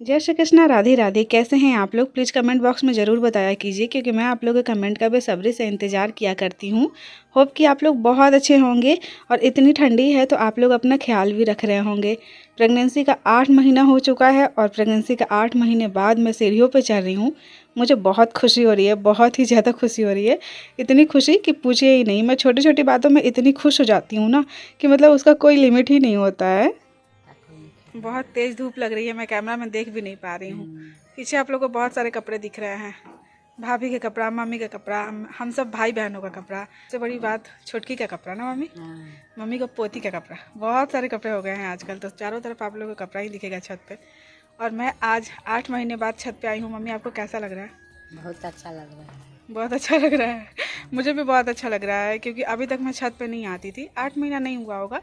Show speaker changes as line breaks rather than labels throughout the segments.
जय श्री कृष्णा, राधे राधे। कैसे हैं आप लोग? प्लीज़ कमेंट बॉक्स में ज़रूर बताया कीजिए, क्योंकि मैं आप लोगों के कमेंट का बेसब्री से इंतज़ार किया करती हूँ। होप कि आप लोग बहुत अच्छे होंगे। और इतनी ठंडी है तो आप लोग अपना ख्याल भी रख रहे होंगे। प्रेगनेंसी का 8 महीना हो चुका है और प्रेगनेंसी का 8 महीने बाद मैं सीढ़ियों पर चढ़ रही हूँ। मुझे बहुत खुशी हो रही है, बहुत ही ज़्यादा खुशी हो रही है। इतनी खुशी कि पूछिए ही नहीं। मैं छोटी छोटी बातों में इतनी खुश हो जाती हूँ ना कि मतलब उसका कोई लिमिट ही नहीं होता है। बहुत तेज़ धूप लग रही है, मैं कैमरा में देख भी नहीं पा रही हूँ। पीछे आप लोगों को बहुत सारे कपड़े दिख रहे हैं। भाभी का कपड़ा, मम्मी का कपड़ा, हम सब भाई बहनों का कपड़ा। सबसे बड़ी बात छोटकी का कपड़ा ना मम्मी, मम्मी को पोती का कपड़ा। बहुत सारे कपड़े हो गए हैं आजकल, तो चारों तरफ आप लोगों को कपड़ा ही दिखेगा छत पे। और मैं आज 8 महीने बाद छत पे आई हूँ। मम्मी आपको कैसा लग रहा है?
बहुत अच्छा लग रहा है।
बहुत अच्छा लग रहा है। मुझे भी बहुत अच्छा लग रहा है, क्योंकि अभी तक मैं छत पे नहीं आती थी। 8 महीना नहीं हुआ होगा,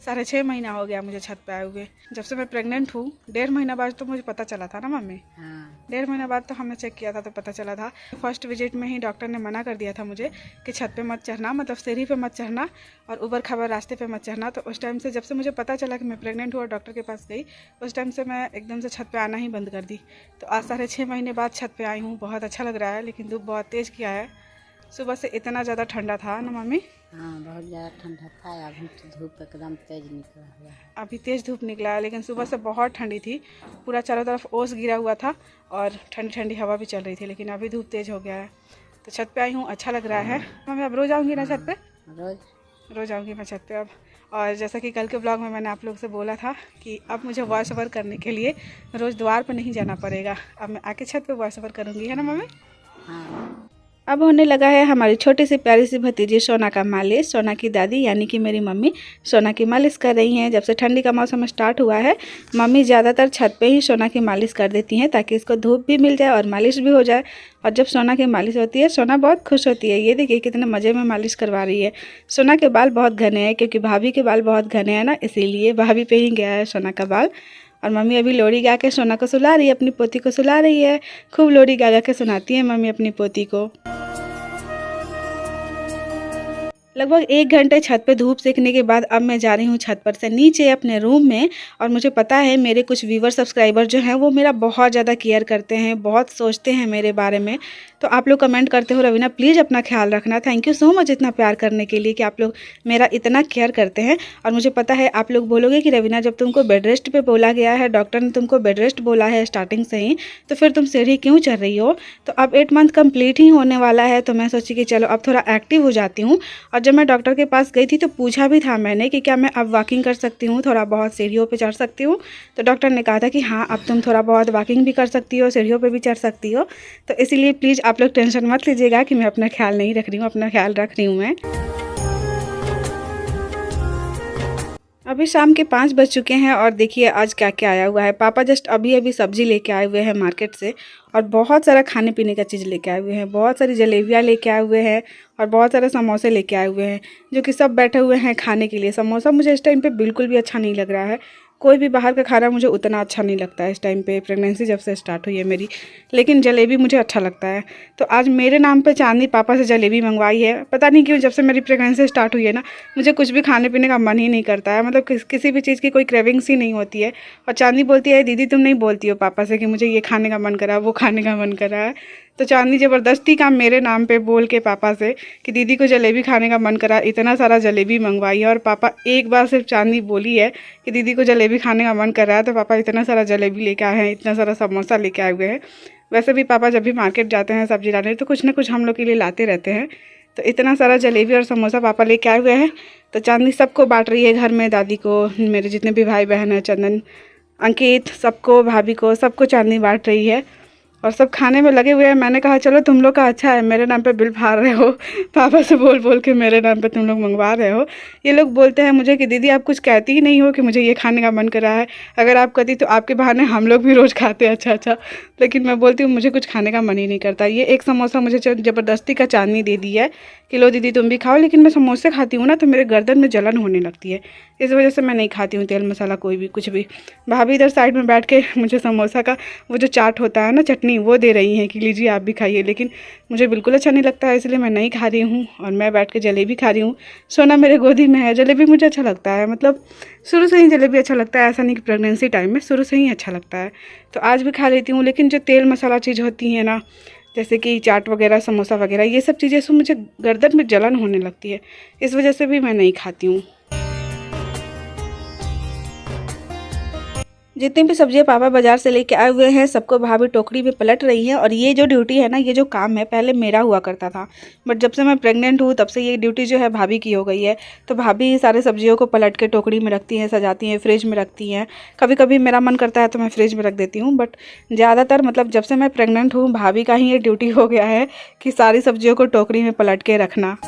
6.5 महीना हो गया मुझे छत पे आए हुए। जब से मैं प्रेग्नेंट हूँ 1.5 महीना बाद तो मुझे पता चला था ना मम्मी।
हाँ।
1.5 महीना बाद तो हमने चेक किया था तो पता चला था। फर्स्ट विजिट में ही डॉक्टर ने मना कर दिया था मुझे कि छत पे मत चढ़ना, मतलब सीढ़ी पे मत चढ़ना और ऊबड़ खाबड़ रास्ते पे मत चढ़ना। तो उस टाइम से, जब से मुझे पता चला कि मैं प्रेग्नेंट हूँ और डॉक्टर के पास गई, उस टाइम से मैं एकदम से छत पे आना ही बंद कर दी। तो आज 6.5 महीने बाद छत पे आई हूँ। बहुत अच्छा लग रहा है, लेकिन धूप बहुत तेज़ किया है। सुबह से इतना ज़्यादा ठंडा था ना मम्मी।
हाँ, बहुत ज़्यादा ठंडा था। अभी तो धूप एकदम तेज निकला हुआ है।
अभी तेज़ धूप निकला है, लेकिन सुबह से बहुत ठंडी थी। पूरा चारों तरफ ओस गिरा हुआ था और ठंडी ठंडी हवा भी चल रही थी, लेकिन अभी धूप तेज़ हो गया है। तो छत पे आई हूँ, अच्छा लग रहा है। मम्मी अब रोज़ आऊँगी ना छत पे? रोज़ आऊँगी मैं छत पे अब। और जैसा कि कल के ब्लॉग में मैंने आप लोग से बोला था कि अब मुझे वॉइस ओवर करने के लिए रोज़ द्वार पर नहीं जाना पड़ेगा। अब मैं आके छत पे वॉइस ओवर करूँगी, है ना मम्मी?
हाँ।
अब होने लगा है हमारी छोटी सी प्यारी सी भतीजी सोना का मालिश। सोना की दादी यानी कि मेरी मम्मी सोना की मालिश कर रही हैं। जब से ठंडी का मौसम स्टार्ट हुआ है, मम्मी ज़्यादातर छत पे ही सोना की मालिश कर देती हैं, ताकि इसको धूप भी मिल जाए और मालिश भी हो जाए। और जब सोना की मालिश होती है, सोना बहुत खुश होती है। ये देखिए कितने मज़े में मालिश करवा रही है। सोना के बाल बहुत घने हैं, क्योंकि भाभी के बाल बहुत घने हैं ना, इसीलिए भाभी पे ही गया है सोना का बाल। और मम्मी अभी लोरी गा के सोना को सुला रही है, अपनी पोती को सुला रही है। खूब लोरी गा गा के सुनाती है मम्मी अपनी पोती को। लगभग 1 घंटे छत पे धूप सेकने के बाद अब मैं जा रही हूँ छत पर से नीचे अपने रूम में। और मुझे पता है मेरे कुछ व्यूवर सब्सक्राइबर जो हैं वो मेरा बहुत ज़्यादा केयर करते हैं, बहुत सोचते हैं मेरे बारे में। तो आप लोग कमेंट करते हो रवीना प्लीज़ अपना ख्याल रखना। थैंक यू सो मच इतना प्यार करने के लिए, कि आप लोग मेरा इतना केयर करते हैं। और मुझे पता है आप लोग बोलोगे कि रवीना जब तुमको बेड रेस्ट पे बोला गया है, डॉक्टर ने तुमको बेड रेस्ट बोला है स्टार्टिंग से ही, तो फिर तुम सीढ़ी क्यों चढ़ रही हो? तो अब 8 मंथ कंप्लीट ही होने वाला है, तो मैं सोची कि चलो अब थोड़ा एक्टिव हो जाती हूँ। और जब मैं डॉक्टर के पास गई थी तो पूछा भी था मैंने कि क्या मैं अब वॉकिंग कर सकती हूँ, थोड़ा बहुत सीढ़ियों पे चढ़ सकती हूँ? तो डॉक्टर ने कहा था कि हाँ अब तुम थोड़ा बहुत वॉकिंग भी कर सकती हो, सीढ़ियों पे भी चढ़ सकती हो। तो इसीलिए प्लीज़ आप लोग टेंशन मत लीजिएगा कि मैं अपना ख्याल नहीं रख रही हूँ, अपना ख्याल रख रही हूँ मैं। अभी शाम के 5 बज चुके हैं और देखिए आज क्या क्या आया हुआ है। पापा जस्ट अभी अभी सब्जी लेके आए हुए हैं मार्केट से, और बहुत सारा खाने पीने का चीज़ लेके आए हुए हैं। बहुत सारी जलेबियाँ लेके आए हुए हैं और बहुत सारे समोसे लेके आए हुए हैं, जो कि सब बैठे हुए हैं खाने के लिए। समोसा मुझे इस टाइम पे बिल्कुल भी अच्छा नहीं लग रहा है। कोई भी बाहर का खाना मुझे उतना अच्छा नहीं लगता है इस टाइम पे, प्रेगनेंसी जब से स्टार्ट हुई है मेरी। लेकिन जलेबी मुझे अच्छा लगता है। तो आज मेरे नाम पे चांदनी पापा से जलेबी मंगवाई है। पता नहीं क्यों जब से मेरी प्रेगनेंसी स्टार्ट हुई है ना, मुझे कुछ भी खाने पीने का मन ही नहीं करता है। मतलब किसी भी चीज़ की कोई क्रेविंग्स ही नहीं होती है। और चांदनी बोलती है दीदी तुम नहीं बोलती हो पापा से कि मुझे ये खाने का मन करा, वो खाने का मन करा है। तो चांदनी ज़बरदस्ती का मेरे नाम पे बोल के पापा से कि दीदी को जलेबी खाने का मन करा, इतना सारा जलेबी मंगवाई है। और पापा एक बार सिर्फ चांदनी बोली है कि दीदी को जलेबी खाने का मन कर रहा है, तो पापा इतना सारा जलेबी लेके आए हैं, इतना सारा समोसा लेके आए हुए हैं। वैसे भी पापा जब भी मार्केट जाते हैं सब्जी लाने, तो कुछ ना कुछ हम लोग के लिए लाते रहते हैं। तो इतना सारा जलेबी और समोसा पापा लेके आए हुए हैं। तो चांदनी सबको बांट रही है घर में, दादी को, मेरे जितने भी भाई बहन हैं, चंदन, अंकित, सबको, भाभी को, सबको चांदनी बांट रही है। और सब खाने में लगे हुए हैं। मैंने कहा चलो तुम लोग का अच्छा है, मेरे नाम पे बिल फाड़ रहे हो, पापा से बोल बोल के मेरे नाम पे तुम लोग मंगवा रहे हो। ये लोग बोलते हैं मुझे कि दीदी आप कुछ कहती ही नहीं हो कि मुझे ये खाने का मन कर रहा है। अगर आप कहती तो आपके बहाने हम लोग भी रोज़ खाते अच्छा अच्छा। लेकिन मैं बोलती हूँ मुझे कुछ खाने का मन ही नहीं करता। ये एक समोसा मुझे ज़बरदस्ती का चांदनी दे दी है कि लो दीदी तुम भी खाओ। लेकिन मैं समोसे खाती हूँ ना तो मेरे गर्दन में जलन होने लगती है। इस वजह से मैं नहीं खाती हूँ तेल मसाला कोई भी कुछ भी। भाभी इधर साइड में बैठ के मुझे समोसा का वो जो चाट होता है ना, चटनी, वो दे रही हैं कि लीजिए आप भी खाइए, लेकिन मुझे बिल्कुल अच्छा नहीं लगता है, इसलिए मैं नहीं खा रही हूँ। और मैं बैठ के जलेबी खा रही हूँ। सोना मेरे गोदी में है। जलेबी मुझे अच्छा लगता है, मतलब शुरू से ही जलेबी अच्छा लगता है, ऐसा नहीं कि प्रेगनेंसी टाइम में, शुरू से ही अच्छा लगता है, तो आज भी खा लेती हूँ। लेकिन जो तेल मसाला चीज़ होती है ना, जैसे कि चाट वगैरह, समोसा वगैरह, ये सब चीज़ें से मुझे गर्दन में जलन होने लगती है, इस वजह से भी मैं नहीं खाती हूँ। जितनी भी सब्जियां पापा बाजार से लेके आए हुए हैं, सबको भाभी टोकरी में पलट रही है। और ये जो ड्यूटी है ना, ये जो काम है, पहले मेरा हुआ करता था, बट जब से मैं प्रेग्नेंट हूँ तब से ये ड्यूटी जो है भाभी की हो गई है। तो भाभी सारे सब्जियों को पलट के टोकरी में रखती हैं, सजाती हैं, फ्रिज में रखती हैं। कभी कभी मेरा मन करता है तो मैं फ्रिज में रख देती हूँ, बट ज़्यादातर मतलब जब से मैं प्रेग्नेंट हूँ, भाभी का ही ये ड्यूटी हो गया है कि सारी सब्जियों को टोकरी में पलट के रखना।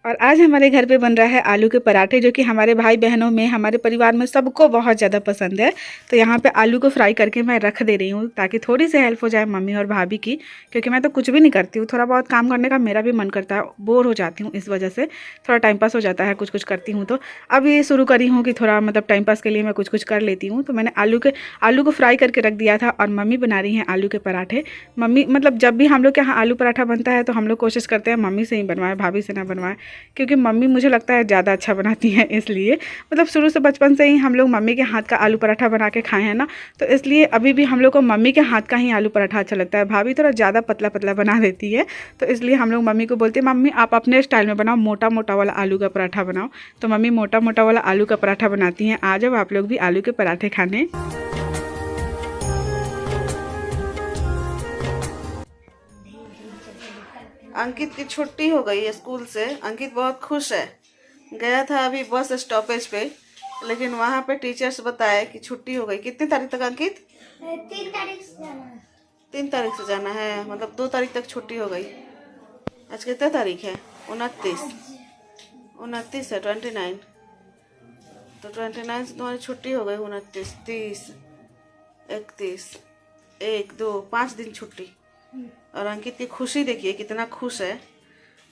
और आज हमारे घर पे बन रहा है आलू के पराठे, जो कि हमारे भाई बहनों में, हमारे परिवार में सबको बहुत ज़्यादा पसंद है। तो यहाँ पे आलू को फ्राई करके मैं रख दे रही हूँ, ताकि थोड़ी सी हेल्प हो जाए मम्मी और भाभी की, क्योंकि मैं तो कुछ भी नहीं करती हूँ। थोड़ा बहुत काम करने का मेरा भी मन करता है, बोर हो जाती हूँ, इस वजह से थोड़ा टाइम पास हो जाता है कुछ कुछ करती हूँ। तो अब ये शुरू करी हूँ कि थोड़ा मतलब टाइम पास के लिए मैं कुछ कुछ कर लेती हूँ। तो मैंने आलू को फ्राई करके रख दिया था, और मम्मी बना रही हैं आलू के पराठे। मम्मी मतलब जब भी हम लोग के यहाँ आलू पराठा बनता है तो हम लोग कोशिश करते हैं मम्मी से ही बनवाएं, भाभी से ना बनवाएं, क्योंकि मम्मी मुझे लगता है ज़्यादा अच्छा बनाती हैं। इसलिए मतलब शुरू से बचपन से ही हम लोग मम्मी के हाथ का आलू पराठा बना के खाए हैं ना, तो इसलिए अभी भी हम लोग को मम्मी के हाथ का ही आलू पराठा अच्छा लगता है। भाभी थोड़ा ज़्यादा पतला पतला बना देती है, तो इसलिए हम लोग मम्मी को बोलते हैं, मम्मी आप अपने स्टाइल में बनाओ, मोटा मोटा वाला आलू का पराठा बनाओ। तो मम्मी मोटा मोटा वाला आलू का पराठा बनाती हैं। आ जाओ आप लोग भी आलू के पराठे खाने। अंकित की छुट्टी हो गई है स्कूल से। अंकित बहुत खुश है। गया था अभी बस स्टॉपेज पे, लेकिन वहाँ पे टीचर्स बताए कि छुट्टी हो गई। कितनी तारीख तक अंकित?
3 तारीख से जाना है।
3 तारीख से जाना है, मतलब 2 तारीख तक छुट्टी हो गई। आज कितनी तारीख है? 29। 29 है, 29। तो 29 से तुम्हारी छुट्टी हो गई। 29, 30, 31, 1, 2, 5 दिन छुट्टी। और अंकित की खुशी देखिए कितना खुश है।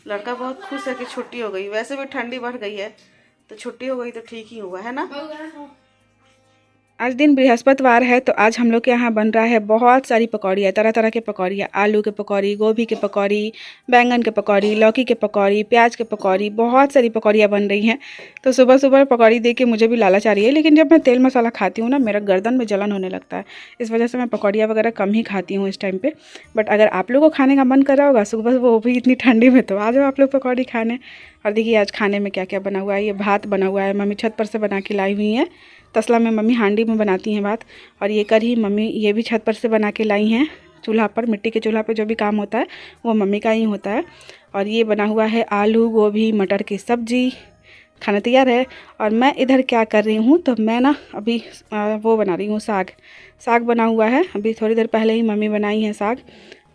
लड़का बहुत खुश है कि छुट्टी हो गई। वैसे भी ठंडी बढ़ गई है, तो छुट्टी हो गई तो ठीक ही हुआ है ना। आज दिन बृहस्पतिवार है, तो आज हम लोग के यहाँ बन रहा है बहुत सारी पकौड़ियाँ, तरह तरह के पकौड़ियाँ। आलू के पकौड़ी, गोभी के पकौड़ी, बैंगन के पकौड़ी, लौकी के पकौड़ी, प्याज के पकौड़ी, बहुत सारी पकौड़ियाँ बन रही हैं। तो सुबह सुबह पकौड़ी देख के मुझे भी लालच आ रही है, लेकिन जब मैं तेल मसाला खाती हूँ ना, मेरा गर्दन में जलन होने लगता है। इस वजह से मैं पकौड़ियाँ वगैरह कम ही खाती हूँ इस टाइम पर। बट अगर आप लोगों को खाने का मन कर रहा होगा सुबह, वो भी इतनी ठंडी में, तो आ जाओ आप लोग पकौड़ी खाने। और देखिए आज खाने में क्या क्या बना हुआ है। ये भात बना हुआ है, मम्मी छत पर से बना के लाई हुई हैं। तसला में मम्मी हांडी में बनाती हैं भात। और ये कढ़ी मम्मी ये भी छत पर से बना के लाई हैं। चूल्हा पर, मिट्टी के चूल्हा पर जो भी काम होता है वो मम्मी का ही होता है। और ये बना हुआ है आलू गोभी मटर की सब्जी। खाना तैयार है। और मैं इधर क्या कर रही हूँ, तो मैं ना अभी वो बना रही हूँ साग बना हुआ है। अभी थोड़ी देर पहले ही मम्मी बनाई है साग।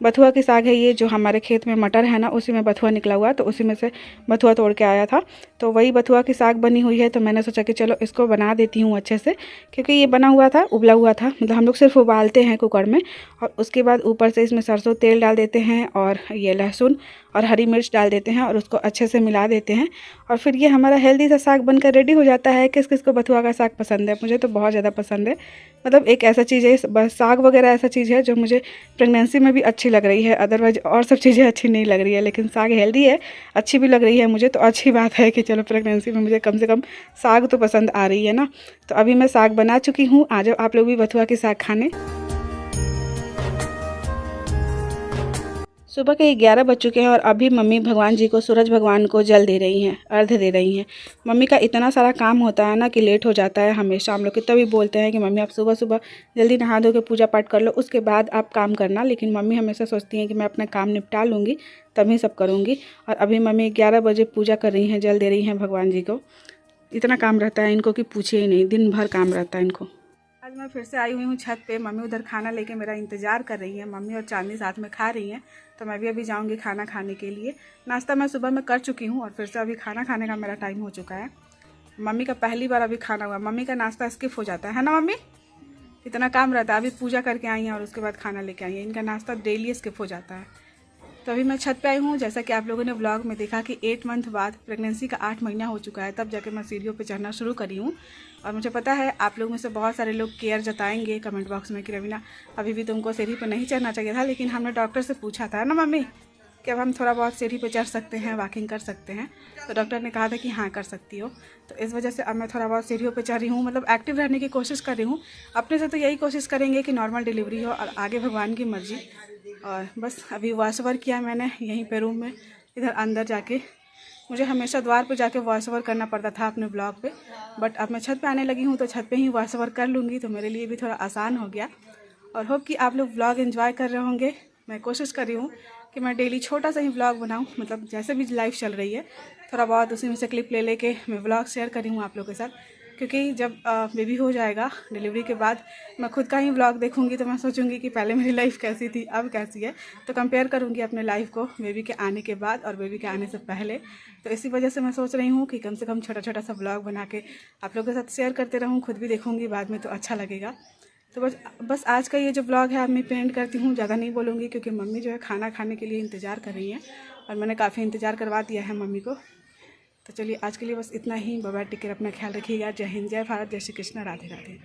बथुआ की साग है ये, जो हमारे खेत में मटर है ना, उसी में बथुआ निकला हुआ, तो उसी में से बथुआ तोड़ के आया था। तो वही बथुआ की साग बनी हुई है, तो मैंने सोचा कि चलो इसको बना देती हूँ अच्छे से, क्योंकि ये बना हुआ था, उबला हुआ था। मतलब हम लोग सिर्फ उबालते हैं कुकर में, और उसके बाद ऊपर से इसमें सरसों तेल डाल देते हैं, और ये लहसुन और हरी मिर्च डाल देते हैं, और उसको अच्छे से मिला देते हैं। और फिर ये हमारा हेल्दी सा साग बनकर रेडी हो जाता है। किस किस को बथुआ का साग पसंद है? मुझे तो बहुत ज़्यादा पसंद है। मतलब एक ऐसा चीज़ है, बस साग वगैरह ऐसा चीज़ है जो मुझे प्रेगनेंसी में भी अच्छी लग रही है। अदरवाइज और सब चीज़ें अच्छी नहीं लग रही है, लेकिन साग हेल्दी है, अच्छी भी लग रही है मुझे। तो अच्छी बात है कि चलो प्रेगनेंसी में मुझे कम से कम साग तो पसंद आ रही है ना। तो अभी मैं साग बना चुकी हूँ। आ जाओ आप लोग भी बथुआ के साग खाने। सुबह के 11 बज चुके हैं, और अभी मम्मी भगवान जी को, सूरज भगवान को जल दे रही हैं, अर्घ दे रही हैं। मम्मी का इतना सारा काम होता है ना कि लेट हो जाता है हमेशा। हम लोग कितना भी बोलते हैं कि मम्मी आप सुबह सुबह जल्दी नहा धो के पूजा पाठ कर लो, उसके बाद आप काम करना, लेकिन मम्मी हमेशा सोचती हैं कि मैं अपना काम निपटा लूँगी तभी सब करूँगी। और अभी मम्मी 11 बजे पूजा कर रही हैं, जल दे रही हैं भगवान जी को। इतना काम रहता है इनको कि पूछिए ही नहीं, दिन भर काम रहता है इनको। आज मैं फिर से आई हुई हूँ छत पे। मम्मी उधर खाना लेके मेरा इंतज़ार कर रही है। मम्मी और चांदनी साथ में खा रही हैं, तो मैं भी अभी जाऊँगी खाना खाने के लिए। नाश्ता मैं सुबह में कर चुकी हूँ, और फिर से अभी खाना खाने का मेरा टाइम हो चुका है। मम्मी का पहली बार अभी खाना हुआ। मम्मी का नाश्ता स्किप हो जाता है ना मम्मी? इतना काम रहता है। अभी पूजा करके आई हैं और उसके बाद खाना लेके आई हैं। इनका नाश्ता डेली स्किप हो जाता है। तो अभी मैं छत पे आई हूँ। जैसा कि आप लोगों ने व्लॉग में देखा कि 8 मंथ बाद प्रेगनेंसी का 8 महीना हो चुका है, तब जाके मैं सीढ़ियों पे चढ़ना शुरू करी हूँ। और मुझे पता है आप लोग में से बहुत सारे लोग केयर जताएंगे कमेंट बॉक्स में कि रवीना अभी भी तुमको सीढ़ी पर नहीं चढ़ना चाहिए था, लेकिन हमने डॉक्टर से पूछा था ना मम्मी कि अब हम थोड़ा बहुत सीढ़ी पे चढ़ सकते हैं, वॉकिंग कर सकते हैं। तो डॉक्टर ने कहा था कि हाँ कर सकती हो। तो इस वजह से अब मैं थोड़ा बहुत सीढ़ियों पे चढ़ रही हूँ, मतलब एक्टिव रहने की कोशिश कर रही हूँ। अपने से तो यही कोशिश करेंगे कि नॉर्मल डिलीवरी हो और आगे भगवान की मर्जी। और बस अभी वॉइस ओवर किया मैंने यहीं पे रूम में, इधर अंदर जाके। मुझे हमेशा द्वार पे जाके वॉइस ओवर करना पड़ता था अपने ब्लॉग पे, बट अब मैं छत पे आने लगी हूँ तो छत पे ही वॉइस ओवर कर लूँगी, तो मेरे लिए भी थोड़ा आसान हो गया। और होप कि आप लोग व्लॉग एंजॉय कर रहे होंगे। मैं कोशिश कर रही हूँ कि मैं डेली छोटा सा ही व्लॉग बनाऊँ, मतलब जैसे भी लाइफ चल रही है थोड़ा बहुत उसी में से क्लिप ले लेके मैं व्लॉग शेयर करी हूँ आप लोगों के साथ। क्योंकि जब बेबी हो जाएगा डिलीवरी के बाद मैं खुद का ही व्लॉग देखूंगी तो मैं सोचूंगी कि पहले मेरी लाइफ कैसी थी अब कैसी है, तो कंपेयर करूंगी अपने लाइफ को बेबी के आने के बाद और बेबी के आने से पहले। तो इसी वजह से मैं सोच रही हूँ कि कम से कम छोटा छोटा सा व्लॉग बना के आप लोगों के साथ शेयर करते रहूँ, खुद भी देखूँगी बाद में तो अच्छा लगेगा। तो बस आज का ये जो ब्लॉग है अब मैं पेंट करती हूँ, ज़्यादा नहीं बोलूँगी क्योंकि मम्मी जो है खाना खाने के लिए इंतज़ार कर रही हैं और मैंने काफ़ी इंतज़ार करवा दिया है मम्मी को। तो चलिए आज के लिए बस इतना ही। बाय बाय, टेक केयर, अपना ख्याल रखिएगा। जय हिंद, जय भारत, जय श्री कृष्ण, राधे राधे।